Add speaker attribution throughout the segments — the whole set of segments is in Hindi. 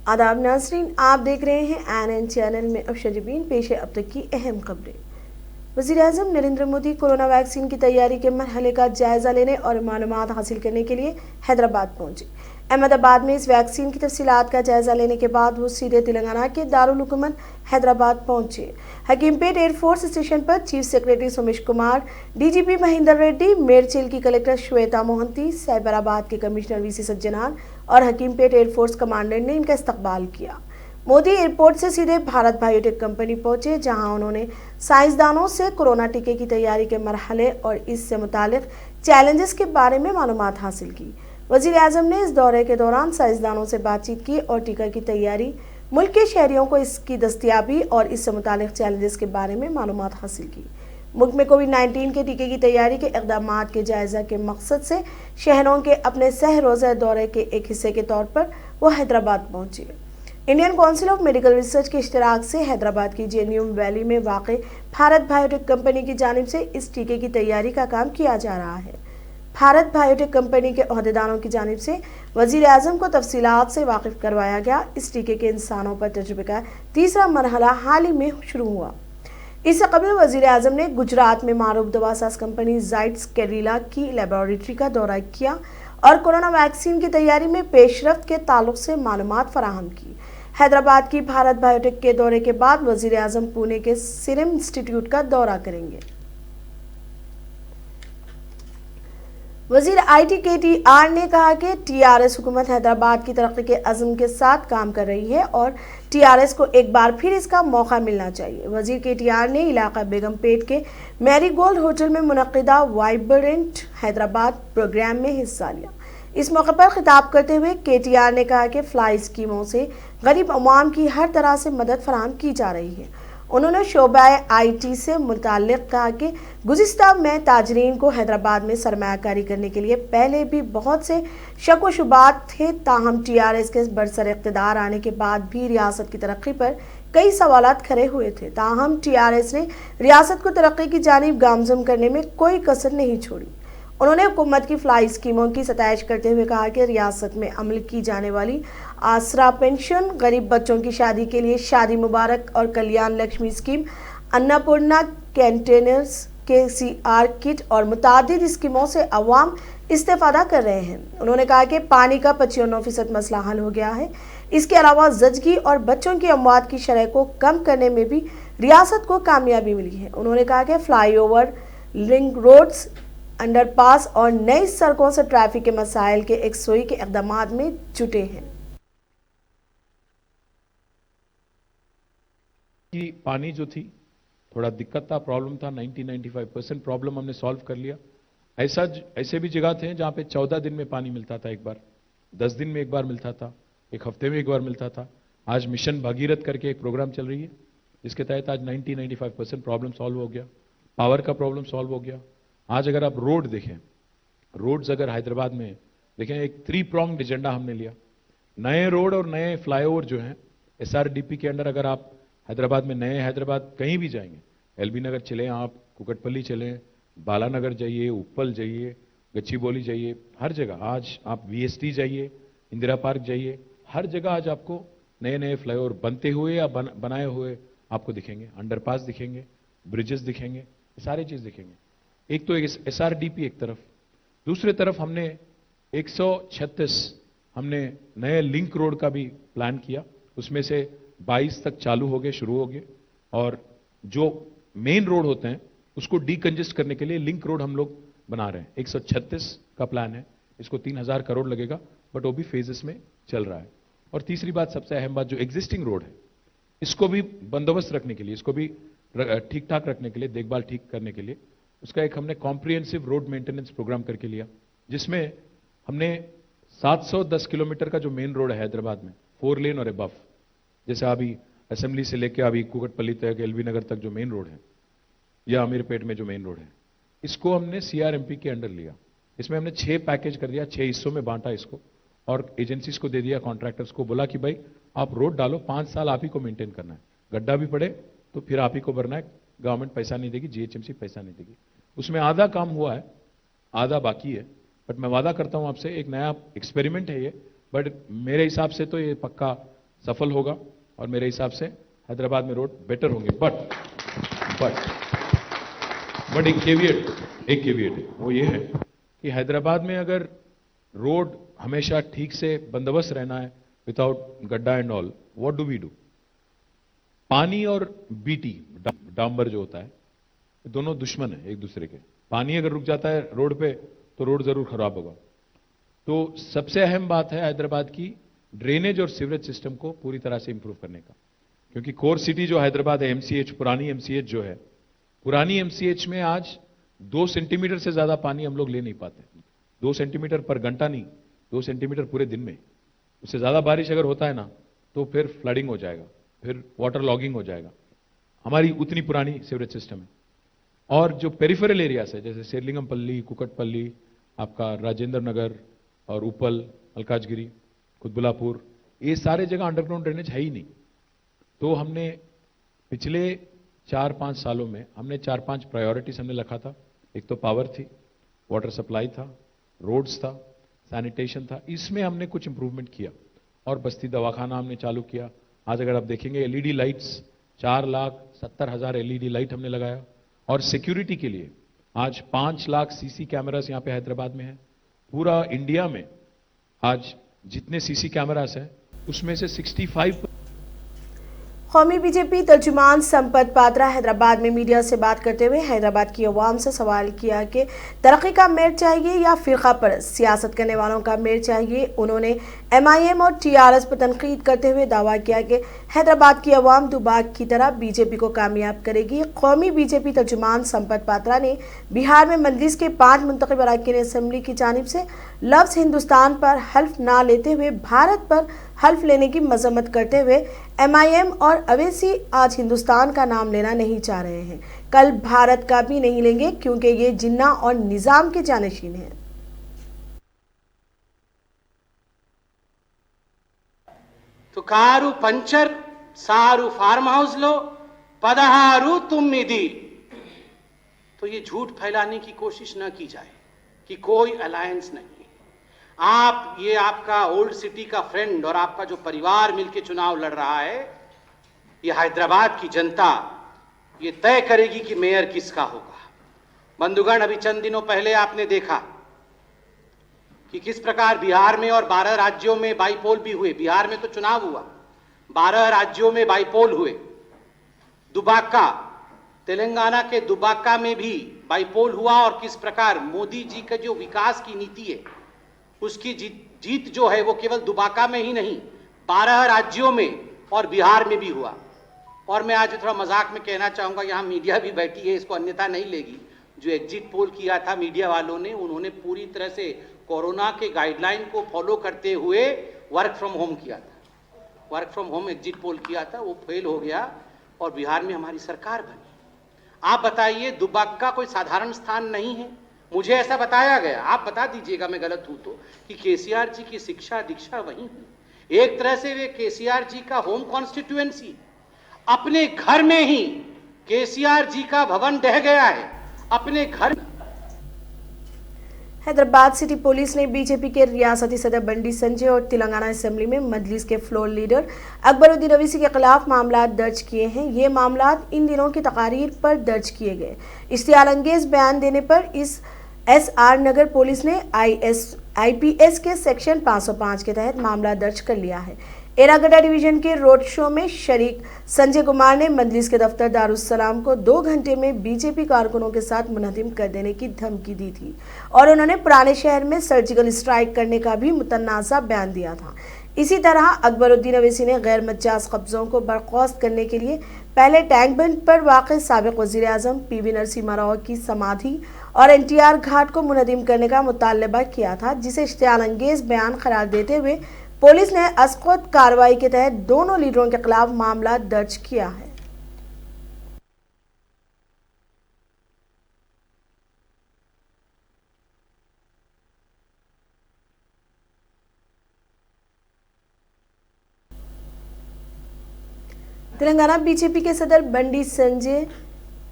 Speaker 1: आदाब नाज़रीन, आप देख रहे हैं एनएन चैनल में। अब शजबीन पेश है अब तक की अहम खबरें। वज़ीर-ए-आज़म नरेंद्र मोदी कोरोना वैक्सीन की तैयारी के मरहले का जायजा लेने और मालूमात हासिल करने के लिए हैदराबाद पहुंचे। अहमदाबाद में इस वैक्सीन की तफसीलात का जायजा लेने के बाद वो सीधे तेलंगाना के दारुल हुकूमत हैदराबाद पहुंचे। हकीमपेट एयरफोर्स स्टेशन पर chief secretary Somesh Kumar, DGP Mahendra Reddy, Medchal की कलेक्टर श्वेता मोहंती, साइबराबाद के कमिश्नर वीसी सज्जनार और हकीमपेट एयरफोर्स कमांडेंट ने इनका इस्तकबाल किया। मोदी एयरपोर्ट से सीधे भारत बायोटेक कंपनी पहुंचे, जहां उन्होंने साइंसदानों से कोरोना टीके की तैयारी के मरहले और इससे मुतालिक चैलेंजेस के बारे में मालूमात हासिल की। वज़ीर-ए-आज़म ने इस दौरे के दौरान साइंसदानों से बातचीत की और टीका की तैयारी, मुल्क के शहरियों को इसकी दस्तयाबी और इससे मुतालिक चैलेंजेस के बारे में मालूमात हासिल की। मुल्क में कोविड-19 के टीके की तैयारी के इक़दामात के जायजा के मकसद से शहरों के अपने सह रोज़ा दौरे के एक हिस्से के तौर पर वो हैदराबाद पहुंचे। Indian council of medical research के इश्तराक से हैदराबाद की जेएनयू वैली में वाक़ भारत बायोटेक कंपनी की जानिब से इस टीके की तैयारी का काम किया जा रहा है। भारत बायोटेक कंपनी के ओहदेदारों की जानिब से वज़ीर-ए-आज़म को तफसीलात से वाकिफ करवाया गया। इस टीके के इंसानों पर तजुर्बे का तीसरा मरहला हाल ही में शुरू हुआ। इससे कबल वज़ीर-ए-आज़म ने गुजरात में मारूफ दवासाज कंपनी जाइड्स कैडिला की लेबोरेटरी का दौरा किया और कोरोना वैक्सीन की तैयारी में पेशरफ्त के ताल्लुक से मालूमात फराहम की। हैदराबाद की भारत बायोटेक के दौरे के बाद वज़ीर-ए-आज़म पुणे के सीरम इंस्टीट्यूट का दौरा करेंगे। वज़ीर आईटी केटीआर ने कहा कि टीआरएस हुकूमत हैदराबाद की तरक्की के अज़्म के साथ काम कर रही है और टीआरएस को एक बार फिर इसका मौका मिलना चाहिए। वज़ीर केटीआर ने इलाका बेगमपेट के मैरीगोल्ड होटल में मुनक़िदा वाइब्रेंट हैदराबाद प्रोग्राम में हिस्सा लिया। इस मौके पर खिताब करते हुए केटीआर ने कहा कि फ्लाई स्कीमों से गरीब अवाम की हर तरह से मदद फराहम की जा रही है। उन्होंने शोबा आईटी से मुताल्लिक़ कहा कि गुज़िश्ता में ताजरीन को हैदराबाद में सरमायाकारी करने के लिए पहले भी बहुत से शक व शुबात थे, ताहम टीआरएस के बरसर इक़्तिदार आने के बाद भी रियासत की तरक्की पर कई सवालात खड़े हुए थे। ताहम टीआरएस ने रियासत को तरक्की की जानिब गामज़न करने में कोई कसर नहीं छोड़ी। उन्होंने हुकूमत की फ्लाई स्कीमों की सताइश करते हुए कहा कि रियासत में अमल की जाने वाली आसरा पेंशन, गरीब बच्चों की शादी के लिए शादी मुबारक और कल्याण लक्ष्मी स्कीम, अन्नपूर्णा कंटेनर्स के सीआर किट और मुतादिद स्कीमों से अवाम इस्तेफादा कर रहे हैं। उन्होंने कहा कि पानी का 55% मसला हल हो गया है। इसके अलावा ज़चगी और बच्चों की अमवात की शरह को कम करने में भी रियासत को कामयाबी मिली है। उन्होंने कहा कि flyover, ring roads, underpass और नई सड़कों से ट्रैफिक के मसाइल के एकसोई के इक़दामात में जुटे हैं।
Speaker 2: कि पानी जो थी थोड़ा दिक्कत था, प्रॉब्लम था, 90-95% प्रॉब्लम हमने सॉल्व कर लिया। ऐसे भी जगह थे जहां पे 14 दिन में पानी मिलता था, एक बार 10 दिन में एक बार मिलता था, एक हफ्ते में एक बार मिलता था। आज मिशन भागीरथ करके एक प्रोग्राम चल रही है, जिसके तहत आज 90-95% प्रॉब्लम सॉल्व हो गया। पावर का प्रॉब्लम सॉल्व हो गया। आज अगर आप रोड देखें, रोड्स अगर हैदराबाद में देखें, एक 3 प्रॉन्ग्ड एजेंडा हमने लिया। नए रोड और नए फ्लाईओवर जो हैं एसआरडीपी के अंडर, अगर आप हैदराबाद में नए हैदराबाद कहीं भी जाएंगे, एलबी नगर चलें, आप कुकटपल्ली चलें, बालानगर जाइए, उप्पल जाइए, गच्चीबौली जाइए, हर जगह आज आप वीएसटी जाइए, इंदिरा पार्क जाइए, हर जगह आज आपको नए नए फ्लाईओवर बनते हुए या बनाए हुए आपको दिखेंगे। अंडरपास दिखेंगे, ब्रिजेस दिखेंगे, सारी चीज दिखेंगे। एक तो एसआरडीपी एक तरफ, दूसरे तरफ हमने 136 हमने नए लिंक रोड का भी प्लान किया। उसमें से 22 तक चालू हो गए, शुरू हो गए, और जो मेन रोड होते हैं उसको डीकंजेस्ट करने के लिए लिंक रोड हम लोग बना रहे हैं। 136 का प्लान है, इसको 3000 करोड़ लगेगा, बट वो भी फेजेस में चल रहा है। और तीसरी बात, सबसे अहम बात, जो एग्जिस्टिंग रोड है इसको भी बंदोबस्त रखने के लिए, इसको भी ठीक ठाक रखने के लिए, देखभाल ठीक करने के लिए, उसका एक हमने कॉम्प्रिहेंसिव रोड मेंटेनेंस प्रोग्राम करके लिया, जिसमें हमने 710 किलोमीटर का जो मेन रोड है हैदराबाद में, 4 लेन और अबव, जैसे अभी असेंबली से लेकर अभी कुकटपल्ली तक, एलबी नगर तक जो मेन रोड है, या अमीरपेट में जो मेन रोड है, इसको हमने सीआरएमपी के अंडर लिया। इसमें हमने 6 पैकेज कर दिया, 6 हिस्सों में बांटा इसको, और एजेंसीज को दे दिया, कॉन्ट्रैक्टर्स को बोला कि भाई आप रोड डालो, 5 साल आप ही को मेंटेन करना है, गड्ढा भी पड़े तो फिर आप ही को भरना है, गवर्नमेंट पैसा नहीं देगी, जीएचएमसी पैसा नहीं देगी। उसमें आधा काम हुआ है, आधा बाकी है, बट मैं वादा करता हूं आपसे, एक नया एक्सपेरिमेंट है ये, बट मेरे हिसाब से तो ये पक्का सफल होगा और मेरे हिसाब से हैदराबाद में रोड बेटर होंगे। बट एक केविएट है, वो ये है कि हैदराबाद में अगर रोड हमेशा ठीक से बंदोबस्त रहना है विदाउट गड्ढा and all, what do we do? पानी और बीटी डांबर जो होता है, दोनों दुश्मन है एक दूसरे के। पानी अगर रुक जाता है रोड पे तो रोड जरूर खराब होगा। तो सबसे अहम बात है हैदराबाद की ड्रेनेज और सीवरेज सिस्टम को पूरी तरह से इंप्रूव करने का, क्योंकि कोर सिटी जो हैदराबाद है, एमसीएच, पुरानी एमसीएच जो है, पुरानी एमसीएच में आज 2 सेंटीमीटर से ज्यादा पानी हम लोग ले नहीं पाते। 2 सेंटीमीटर पर घंटा नहीं, 2 सेंटीमीटर पूरे दिन में। उससे ज्यादा बारिश अगर होता है ना तो फिर फ्लडिंग हो जाएगा, फिर वाटर लॉगिंग हो जाएगा। हमारी उतनी पुरानी सीवरेज सिस्टम है। और जो पेरिफेरल एरियाज है जैसे शेरलिंगमपल्ली, कुकटपल्ली, आपका राजेंद्र नगर और उपल, मलकाजगिरी, कुतबुलापुर, ये सारे जगह अंडरग्राउंड ड्रेनेज है ही नहीं। तो हमने पिछले 4-5 सालों में हमने 4-5 प्रायोरिटीज हमने रखा था। एक तो पावर थी, वाटर सप्लाई था, रोड्स था, सैनिटेशन था। इसमें हमने कुछ इंप्रूवमेंट किया और बस्ती दवाखाना हमने चालू किया। आज अगर आप देखेंगे एलईडी लाइट्स 4,70,000 एलईडी लाइट हमने लगाया। और सिक्योरिटी के लिए आज 5 लाख सीसी कैमरास यहां पे हैदराबाद में है। पूरा इंडिया में आज जितने सीसी कैमरास हैं उसमें से 65
Speaker 1: कौमी बीजेपी तर्जुमान संपत पात्रा हैदराबाद में मीडिया से बात करते हुए हैदराबाद की अवाम से सवाल किया कि तरक्की का मेयर चाहिए या फिरका परस्त सियासत करने वालों का मेयर चाहिए। उन्होंने एमआईएम और टीआरएस पर तनकीद करते हुए दावा किया कि हैदराबाद की अवाम दुबाग की तरह बीजेपी को कामयाब करेगी। कौमी बीजेपी तर्जुमान संपत पात्रा ने बिहार में मजलिस के 5 मुंतखब अरकान असम्बली की जानिब से लफ्ज़ हिंदुस्तान पर हल्फ ना लेते हुए भारत पर हल्फ लेने की मजम्मत करते हुए एमआईएम और अवैसी आज हिंदुस्तान का नाम लेना नहीं चाह रहे हैं, कल भारत का भी नहीं लेंगे क्योंकि ये जिन्ना और निजाम के जानशीन हैं।
Speaker 3: तो कारू पंचर सारू फार्म हाउस लो, पदहारू तुम निधि। तो ये झूठ फैलाने की कोशिश न की जाए कि कोई अलायंस नहीं। आप ये आपका ओल्ड सिटी का फ्रेंड और आपका जो परिवार मिलकर चुनाव लड़ रहा है, ये हैदराबाद की जनता ये तय करेगी कि मेयर किसका होगा। बंधुगण, अभी चंद दिनों पहले आपने देखा कि किस प्रकार बिहार में और 12 राज्यों में बाईपोल भी हुए। बिहार में तो चुनाव हुआ, 12 राज्यों में बाईपोल हुए। दुबाका, तेलंगाना के दुबाका में भी बाईपोल हुआ और किस प्रकार मोदी जी का जो विकास की नीति है उसकी जीत जो है वो केवल दुबाका में ही नहीं 12 राज्यों में और बिहार में भी हुआ। और मैं आज थोड़ा मजाक में कहना चाहूंगा, यहाँ मीडिया भी बैठी है, इसको अन्यथा नहीं लेगी। जो एग्जिट पोल किया था मीडिया वालों ने, उन्होंने पूरी तरह से कोरोना के गाइडलाइन को फॉलो करते हुए वर्क फ्रॉम होम किया था। Work from home exit poll किया था, वो फेल हो गया और बिहार में हमारी सरकार बनी। आप बताइए, दुबाका कोई साधारण स्थान नहीं है। मुझे ऐसा बताया गया, आप बता दीजिएगा मैं गलत हूं तो, कि केसीआर जी की शिक्षा दीक्षा वहीं हुई। एक तरह से वे केसीआर जी का होम कॉन्स्टिट्यूएंसी। अपने घर में ही केसीआर जी का भवन ढह गया है, अपने घर।
Speaker 1: हैदराबाद सिटी पुलिस ने बीजेपी के रियासती सदर बंडी संजय और तेलंगाना असेंबली में मजलिस के फ्लोर लीडर अकबरुद्दीन अवैसी के खिलाफ मामला दर्ज किए हैं। ये मामला इन दिनों की तकारीर पर दर्ज किए गए। इश्तियाल अंगेज बयान देने पर इस एसआर नगर पुलिस ने आईपीएस के सेक्शन 505 के तहत मामला दर्ज कर लिया है। एरागड्डा डिवीजन के रोड शो में शरीक संजय कुमार ने मजलिस के दफ्तर दारुस्सलाम को 2 घंटे में बीजेपी कारकुनों के साथ मुनहदिम कर देने की धमकी दी थी और उन्होंने पुराने शहर में सर्जिकल स्ट्राइक करने का भी मुतनाज़ा बयान दिया था। इसी तरह अकबरुद्दीन अवैसी ने गैर मजाज कब्जों को बर्खास्त करने के लिए पहले टैंक बंद पर वाक़ साबिक़ वज़ीर आज़म पीवी नरसिम्हा राव की समाधि और एनटीआर घाट को मुनहदिम करने का मुतालबा किया था, जिसे इश्तियाल अंगेज बयान करार देते हुए पुलिस ने अस्क़ुत कार्रवाई के तहत दोनों लीडरों के खिलाफ मामला दर्ज किया है। तेलंगाना बीजेपी के सदर बंडी संजय,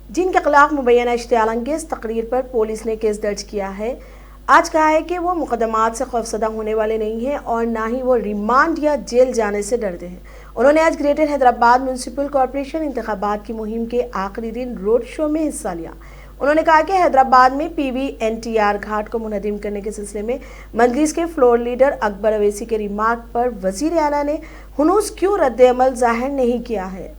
Speaker 1: जिनके खिलाफ मुबैना इश्तियाल अंगेज तकरीर पर पुलिस ने केस दर्ज किया है, आज कहा है कि वो मुकदमात से खौफसदा होने वाले नहीं हैं और ना ही वो रिमांड या जेल जाने से डरते हैं। उन्होंने आज ग्रेटर हैदराबाद म्यूनिसिपल कॉरपोरेशन इंतखाबात की मुहिम के आखिरी दिन रोड शो में हिस्सा लिया। उन्होंने कहा कि हैदराबाद में PVNTR घाट को मुनहदिम करने के सिलसिले में मजलिस के फ्लोर लीडर अकबर अवैसी के रिमार्क पर वजीर आला ने हुनूस क्यों रद्द-ए-अमल जाहिर नहीं किया है।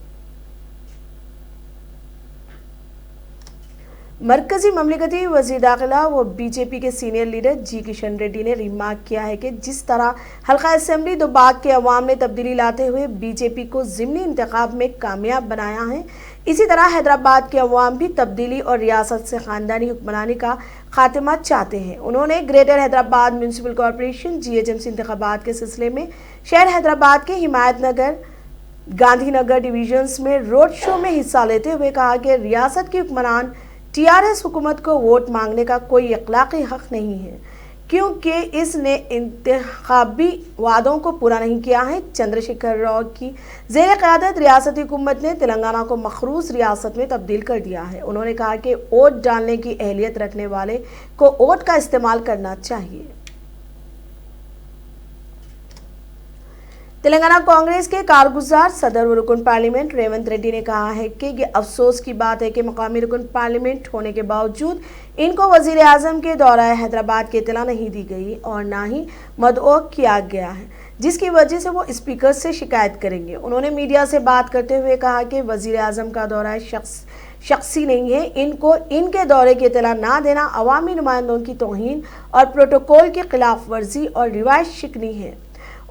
Speaker 1: मरकजी ममलिकती वजीर दाखिला व बीजेपी के सीनियर लीडर जी किशन रेड्डी ने रिमार्क किया है कि जिस तरह हल्का असेंबली दोबाग के अवाम ने तब्दीली लाते हुए बीजेपी को ज़िमनी इंतखाब में कामयाब बनाया है, इसी तरह हैदराबाद के अवाम भी तब्दीली और रियासत से ख़ानदानी हुक्मरानी का खात्मा चाहते हैं। उन्होंने greater Hyderabad municipal corporation GHMC इंतखाबात के सिलसिले में शहर हैदराबाद के हिमायत नगर, गांधीनगर डिवीजन्स में रोड शो में हिस्सा लेते हुए कहा कि रियासत के हुक्मरान TRS हुकूमत को वोट मांगने का कोई अखलाकी हक नहीं है, क्योंकि इसने इंतखाबी वादों को पूरा नहीं किया है। चंद्रशेखर राव की ज़ेर क़यादत रियासती हुकूमत ने तेलंगाना को मखरूज रियासत में तब्दील कर दिया है। उन्होंने कहा कि वोट डालने की अहलियत रखने वाले को वोट का इस्तेमाल करना चाहिए। तेलंगाना कांग्रेस के कारगुजार सदर व रुकन पार्लियामेंट रेवंत रेड्डी ने कहा है कि ये अफसोस की बात है कि मकामी रुकन पार्लियामेंट होने के बावजूद इनको वजीर आजम के दौरा हैदराबाद की इतला नहीं दी गई और ना ही मदऊ किया गया है, जिसकी वजह से वो स्पीकर से शिकायत करेंगे। उन्होंने मीडिया से बात करते हुए कहा कि वजीर आजम का दौरा शख्सी नहीं है, इनको इनके दौरे की इतला ना देना अवामी नुमाइंदों की तौहीन और प्रोटोकॉल की खिलाफ वर्जी और रिवायत शिकनी है।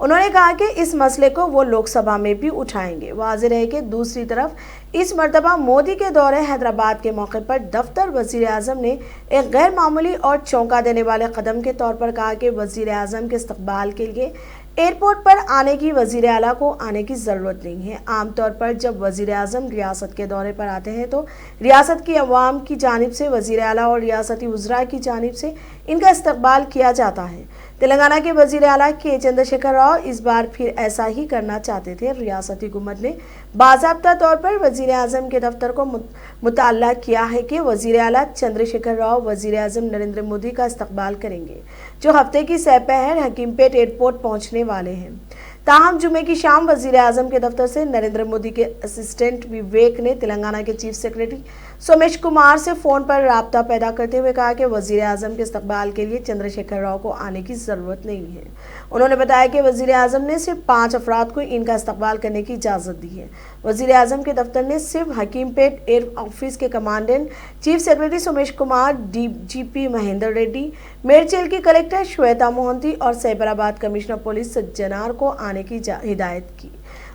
Speaker 1: उन्होंने कहा कि इस मसले को वो लोकसभा में भी उठाएंगे। वाज़ेह है कि दूसरी तरफ इस मरतबा मोदी के दौरे हैदराबाद के मौके पर दफ्तर वज़ीर आज़म ने एक गैर मामूली और चौंका देने वाले कदम के तौर पर कहा कि वज़ीर आज़म के इस्तकबाल के लिए एयरपोर्ट पर आने की वज़ीर आला को आने की ज़रूरत नहीं है। आमतौर पर जब वज़ीर आज़म रियासत के दौरे पर आते हैं तो रियासत की अवाम की जानिब से वज़ीर आला और रियासती वज़रा की जानिब से इनका इस्तकबाल किया जाता है। तेलंगाना के वज़ीर आला के चंद्रशेखर राव इस बार फिर ऐसा ही करना चाहते थे। रियासती हुकूमत ने बाज़ाब्ता तौर पर वज़ीर आज़म के दफ्तर को मुतल्ला किया है कि वज़ीर आला चंद्रशेखर राव वज़ीर आज़म नरेंद्र मोदी का इस्तकबाल करेंगे, जो हफ्ते की सपहर हकीमपेट एयरपोर्ट पहुंचने वाले हैं। ताहम जुमे की शाम वज़ीर आज़म के दफ्तर से नरेंद्र मोदी के असिस्टेंट विवेक ने तेलंगाना के चीफ सेक्रेटरी सोमेश कुमार से फ़ोन पर राब्ता पैदा करते हुए कहा कि वज़ीर आज़म के इस्तकबाल के लिए चंद्रशेखर राव को आने की ज़रूरत नहीं है। उन्होंने बताया कि वज़ीर आज़म ने सिर्फ 5 अफराद को इनका इस्तकबाल करने की इजाज़त दी है। वज़ीर आज़म के दफ्तर ने सिर्फ हकीमपेट एयर ऑफिस के commandant chief secretary Somesh Kumar, DGP Mahendra Reddy, Medchal की कलेक्टर श्वेता मोहंती और सैबराबाद कमिश्नर पुलिस सज्जनार को आने की हिदायत की।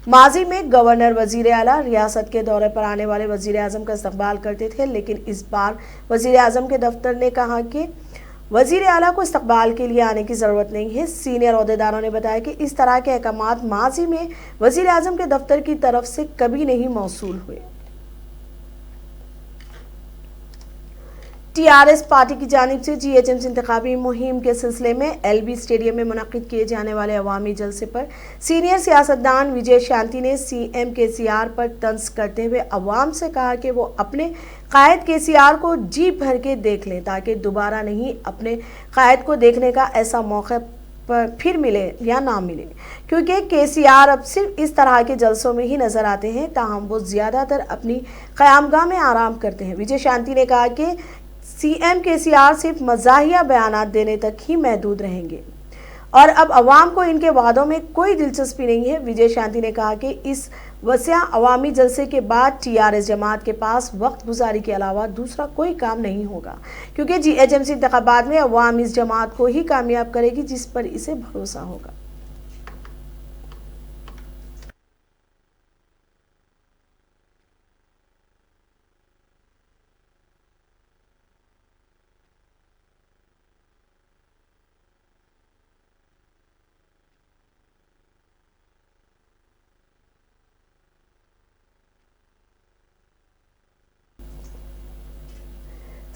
Speaker 1: माजी में गवर्नर वज़ीर आला रियासत के दौरे पर आने वाले वज़ीर आज़म का इस्तकबाल करते थे, लेकिन इस बार वज़ीर आज़म के दफ्तर ने कहा कि वज़ीर आला को इस्तकबाल के लिए आने की ज़रूरत नहीं है। सीनियर ओहदेदारों ने बताया कि इस तरह के अहकामात माजी में वज़ीर आज़म के दफ्तर की तरफ से कभी नहीं मौसूल हुए। TRS पार्टी की जानिब से GHMC इंतखाबी मुहिम के सिलसिले में LB स्टेडियम में मुनक़िद किए जाने वाले अवामी जलसे पर सीनियर सियासतदान विजय शांति ने CM KCR पर तंज करते हुए अवाम से कहा कि वो अपने कायद KCR को जी भर के देख लें, ताकि दोबारा नहीं अपने कायद को देखने का ऐसा मौका पर फिर मिले या ना मिले, क्योंकि KCR अब सिर्फ इस तरह के जलसों में ही नजर आते हैं। ताहम वो ज़्यादातर अपनी क़यामगाह में आराम करते हैं। विजय शांति ने कहा कि CM KCR सिर्फ मज़ाहिया बयानात देने तक ही महदूद रहेंगे और अब अवाम को इनके वादों में कोई दिलचस्पी नहीं है। विजय शांति ने कहा कि इस वसिया अवामी जलसे के बाद TRS जमात के पास वक्त गुजारी के अलावा दूसरा कोई काम नहीं होगा, क्योंकि GHMC इंतखाबात में अवाम इस जमात को ही कामयाब करेगी जिस पर इसे भरोसा होगा।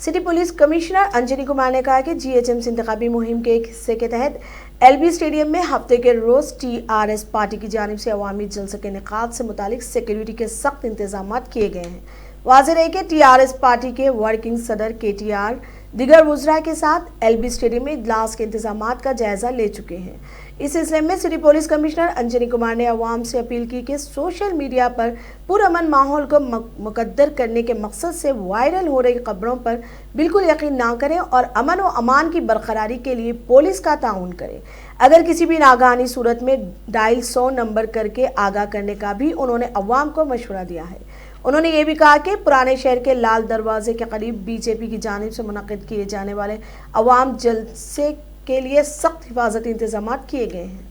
Speaker 1: City police commissioner Anjani Kumar ने कहा कि GHMC इंतखाबी मुहिम के एक हिस्से के तहत LB स्टेडियम में हफ्ते के रोज TRS पार्टी की जानिब से अवामी जलसे के इनेकाद से मुतालिक सिक्योरिटी के सख्त इंतजाम किए गए हैं। वाज़ेह है कि TRS पार्टी के वर्किंग सदर KTR दिगर वुज़रा के साथ LB स्टेडियम में इजलास के इंतजामात का जायजा ले चुके हैं। इस सिलसिले में city police commissioner Anjani Kumar ने अवाम से अपील की कि सोशल मीडिया पर पुरअमन माहौल को मुकद्दर करने के मकसद से वायरल हो रही खबरों पर बिल्कुल यकीन ना करें और अमन व अमान की बरकरारी के लिए पुलिस का ताउन करें। अगर किसी भी नागहानी सूरत में डायल 100 नंबर करके आगाह करने का भी उन्होंने अवाम को मशवरा दिया है। उन्होंने ये भी कहा कि पुराने शहर के लाल दरवाजे के करीब बीजेपी की जानिब से मुनक्किद किए जाने वाले अवाम जलसे के लिए सख्त हिफाजती इंतजाम किए गए हैं।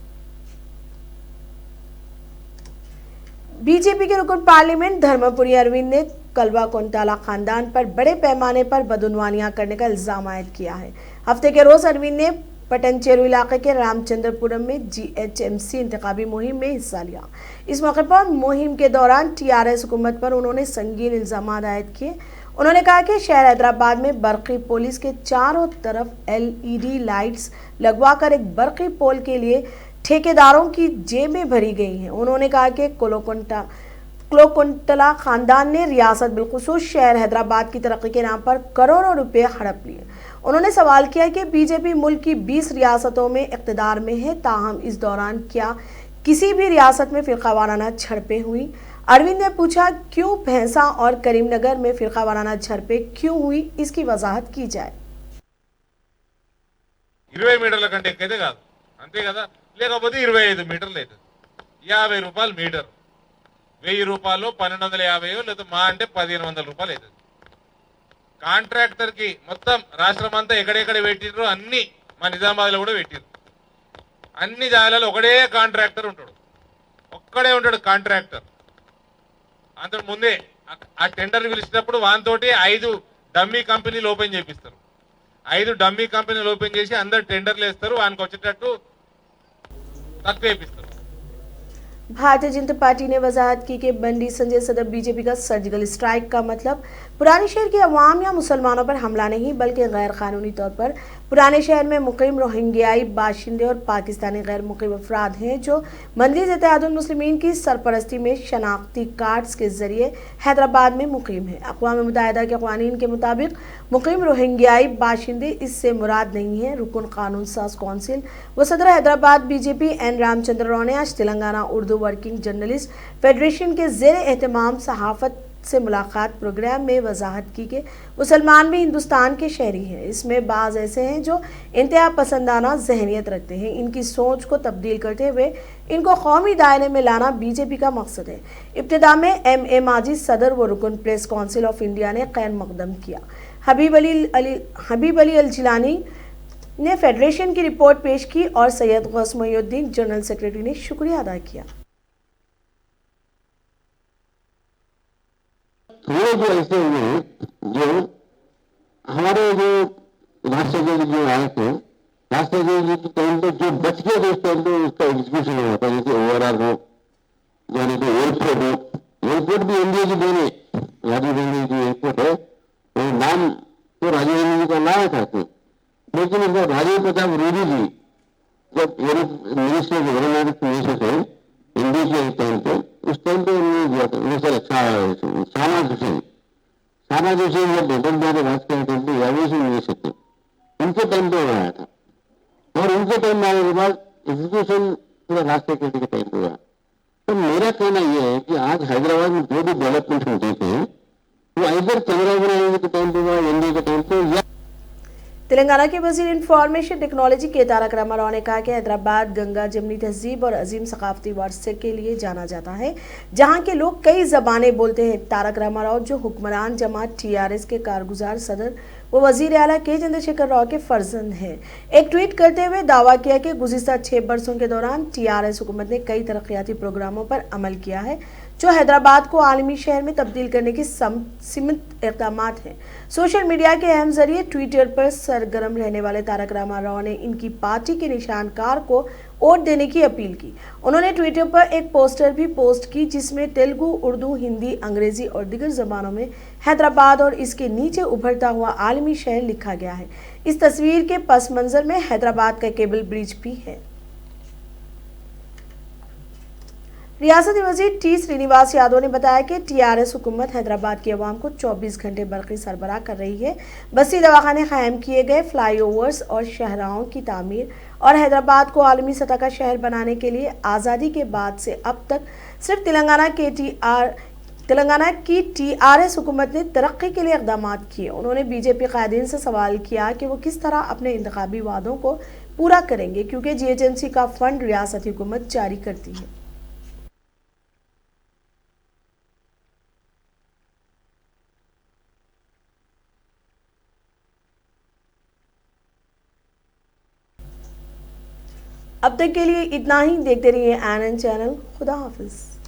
Speaker 1: बीजेपी के रुकन पार्लियामेंट धर्मपुरी अरविंद ने कलवा कुंटाला खानदान पर बड़े पैमाने पर बदउनवानियां करने का इल्जाम आयद किया है। हफ्ते के रोज अरविंद ने पटनचेरू इलाके के रामचंद्रपुरम में GHMC इंतखाबी मुहिम में हिस्सा लिया। इस मौके पर मुहिम के दौरान TRS हुकूमत पर उन्होंने संगीन इल्जाम आयद किए। उन्होंने कहा कि शहर हैदराबाद में बरकी पुलिस के चारों तरफ LED लाइट्स लगवाकर एक बरकी पोल के लिए ठेकेदारों की जेबें भरी गई हैं। उन्होंने कहा कि क्लोकुंटला खानदान ने रियासत बिलखुसूस शहर हैदराबाद की तरक्की के नाम पर करोड़ों रुपए हड़प लिए। उन्होंने सवाल किया कि बीजेपी मुल्क की 20 रियासतों में इक़्तिदार में है, ताहम इस दौरान क्या किसी भी रियासत में फिरकावाराना झड़पें हुई। अरविंद ने पूछा क्यों भैंसा और करीमनगर में फिरकावाराना झड़पें क्यों हुई, इसकी वजाहत की जाए।
Speaker 4: 20 మీటర్ల కంటే ఎక్కైతే కాదు, అంతే కదా, లేకపోతే 25 మీటర్లు అవుతుంది, 50 రూపాయలు మీటర్, 1000 రూపాయలు 1250 లేదా మా అంటే 1500 రూపాయలు అవుతుంది. కాంట్రాక్టర్ కి మొత్తం రాష్ట్రం అంతా ఎక్కడెక్కడ పెట్టిండ్రో అన్ని మా నిజామాబాద్ లో కూడా పెట్టిండ్రు. అన్ని జాగాలలో ఒకడే కాంట్రాక్టర్ ఉంటాడు, ఒక్కడే ఉంటాడు కాంట్రాక్టర్. అంతకు ముందే ఆ టెండర్ పిలిచినప్పుడు వానితోటి 5 డమ్మీ కంపెనీలు ఓపెన్ చేపిస్తారు. 5 డమ్మీ కంపెనీలు ఓపెన్ చేసి అందరు టెండర్లు వేస్తారు, వానికి వచ్చేటట్టు తక్కువ వేపిస్తారు.
Speaker 1: भारतीय जनता पार्टी ने वजाहत की कि बंडी संजय सदर बीजेपी का सर्जिकल स्ट्राइक का मतलब पुराने शहर के अवाम या मुसलमानों पर हमला नहीं बल्कि गैर कानूनी तौर पर पुराने शहर में मुकीम रोहिंग्याई बाशिंदे और पाकिस्तानी गैर मुकीम अफराद हैं जो मजलिस इत्तेहादुल मुस्लिमीन की सरपरस्ती में शनाख्ती कार्ड्स के जरिए हैदराबाद में मुकीम है। अक़वाम मुत्तहिदा के क़वानीन के मुताबिक मुकीम रोहिंग्याई बाशिंदे इससे मुराद नहीं है। रुकन कानून साज कौंसिल व सदर हैदराबाद बीजेपी N रामचंद्र राव ने आज Telangana Urdu working journalist federation के ज़ेर एहतमाम सहाफ़त से मुलाकात प्रोग्राम में वजाहत की कि मुसलमान भी हिंदुस्तान के शहरी हैं। इसमें बाज़ ऐसे हैं जो इंतहा पसंदाना जहनियत रखते हैं। इनकी सोच को तब्दील करते हुए इनको कौमी दायरे में लाना बीजेपी का मकसद है। इब्तिदा में M.A. माजिद सदर व रुकन प्रेस काउंसिल ऑफ इंडिया ने खैर मकदम किया। हबीब अली अल जिलानी ने फेडरेशन की रिपोर्ट पेश की और सैयद गौस मोहिउद्दीन जनरल सेक्रेटरी ने शुक्रिया अदा किया।
Speaker 5: थोड़े जो ऐसे हुए जो हमारे जो राष्ट्रपति जो आए थे, राष्ट्रपति जी के टाइम पे जो बच गया जो टाइम पे उसका एग्जीक्यूशन हुआ था, जैसे ओवरऑल रोड यानी कि एयरपोर्ट भी एनडीए की देने राजीव गांधी जो एयरपोर्ट है वो नाम तो राजीव गांधी जी का नाम था, लेकिन इधर राजीव प्रताप रूडी जी जब मिनिस्टर गवर्नमेंट मिनिस्टर थे एनडीए के टाइम पे, उस टाइम पे उन्होंने सर अच्छा सामाज हुसैन जब बेगम बात करते थे एविएशन मिनिस्टर थे, उनके टाइम पे आया था और उनके टाइम में आने के बाद एग्जीक्यूशन पूरा राष्ट्र के टाइम पे हुआ। तो मेरा कहना यह है कि आज हैदराबाद में जो भी डेवलपमेंट होते थे वो इधर चंद्रबाबू नायडू के टाइम पे हुआ, एनडीए के टाइम पे या
Speaker 1: तेलंगाना के वजीर इंफॉर्मेशन टेक्नोलॉजी के तारक रामाराव ने कहा कि हैदराबाद गंगा जमनी तहजीब और अजीम सकाफती वारसे के लिए जाना जाता है, जहां के लोग कई जबानें बोलते हैं। तारक रामाराव जो हुक्मरान जमात TRS के कारगुजार सदर वो वजीर आला के चंद्रशेखर राव के फर्जंद हैं। एक ट्वीट करते हुए दावा किया कि गुज़िश्ता 6 बरसों के दौरान TRS हुकूमत ने कई तरक्याती प्रोग्रामों पर अमल किया है जो हैदराबाद को आलमी शहर में तब्दील करने की सीमित इक़दाम हैं। सोशल मीडिया के अहम जरिए ट्विटर पर सरगर्म रहने वाले तारक रामाराव ने इनकी पार्टी के निशानकार को वोट देने की अपील की। उन्होंने ट्विटर पर एक पोस्टर भी पोस्ट की जिसमें तेलुगु, उर्दू, हिंदी, अंग्रेजी और दीगर जबानों में हैदराबाद और इसके नीचे उभरता हुआ आलमी शहर लिखा गया है। इस तस्वीर के पस मंजर में हैदराबाद का केबल ब्रिज भी है। रियासती वजीर T श्रीनिवास यादव ने बताया कि TRS हुकूमत हैदराबाद की आवाम को 24 घंटे बरक़ी सरबराह कर रही है। बस्ती दवाखाने कायम किए गए, फ्लाईओवर्स और शहराहों की तामीर और हैदराबाद को आलमी सतह का शहर बनाने के लिए आज़ादी के बाद से अब तक सिर्फ तेलंगाना की टीआरएस हुकूमत ने तरक्की के लिए इकदाम किए। उन्होंने बीजेपी कायदीन से सवाल किया कि वो किस तरह अपने इंतखाबी वादों को पूरा करेंगे, क्योंकि जीएचएमसी का फंड रियासती हुकूमत जारी करती है। अब तक के लिए इतना ही। देखते रहिए एएनएन चैनल। खुदा हाफिज।